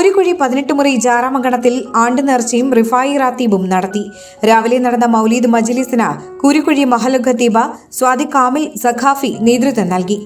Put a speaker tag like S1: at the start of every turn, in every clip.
S1: കൂരിക്കുഴി 18 മുറി ജാറാമംഗണത്തിൽ ആണ്ടുനേർച്ചയും റിഫായി റാത്തീബും നടത്തി. രാവിലെ നടന്ന മൗലീദ് മജ്ലിസിന് കൂരിക്കുഴി മഹല്ല് ഖത്തീബ് സ്വാദിഖ് കാമിൽ സഖാഫി നേതൃത്വം നൽകി.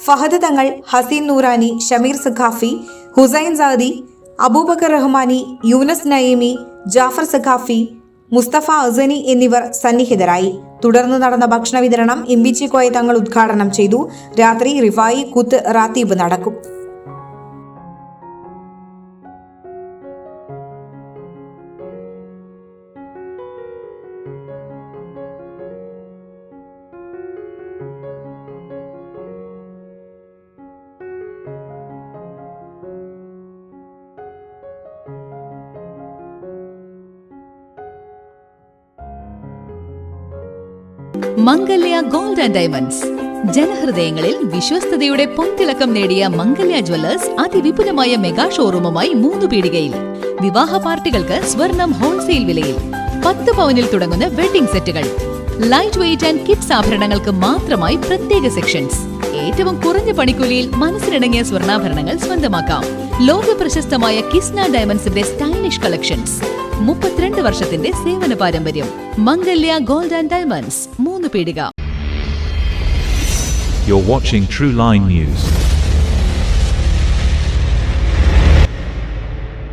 S1: ഫഹദ് തങ്ങൾ, ഹസീൻ നൂറാനി, ഷമീർ സഖാഫി, ഹുസൈൻ സാദി, അബൂബക്കർ റഹ്മാനി, യൂനസ് നയീമി, ജാഫർ സഖാഫി, മുസ്തഫ അസനി എന്നിവർ സന്നിഹിതരായി. തുടർന്ന് നടന്ന ഭക്ഷണ വിതരണം ഇമ്പിച്ചി കോയ തങ്ങൾ ഉദ്ഘാടനം ചെയ്തു. രാത്രി റിഫായി കുത്ത് റാത്തീബ് നടക്കും.
S2: മംഗല്യ ഗോൾഡ് ആൻഡ് ഡയമണ്ട്സ്. ജനഹൃദയങ്ങളിൽ വിശ്വസ്തയുടെ പൊൻതിളക്കം നേടിയ മംഗല്യ ജ്വല്ലേഴ്സ് അതിവിപുലമായ മെഗാ ഷോറൂമുമായി 3 പീടികയിൽ. വിവാഹ പാർട്ടികൾക്ക് സ്വർണം ഹോൾസെയിൽ വിലയിൽ. 10 പവനിൽ തുടങ്ങുന്ന വെഡിംഗ് സെറ്റുകൾ, ലൈറ്റ് വെയ്റ്റ് ആൻഡ് കിഡ്സ് ആഭരണങ്ങൾക്ക് മാത്രമായി പ്രത്യേക സെക്ഷൻസ്. ഏറ്റവും കുറഞ്ഞ പണിക്കൂലിയിൽ മനസ്സിനിണങ്ങിയ സ്വർണ്ണാഭരണങ്ങൾ സ്വന്തമാക്കാം. ലോക പ്രശസ്തമായ കിസ്ന ഡയമണ്ട്സിന്റെ സ്റ്റൈലിഷ് കളക്ഷൻസ്. 32 വർഷത്തിന്റെ സേവന പാരമ്പര്യം. മംഗല്യ ഗോൾഡ് ആൻഡ് ഡയമണ്ട്സ്, 3 പീടിക.
S3: You're watching True Line News.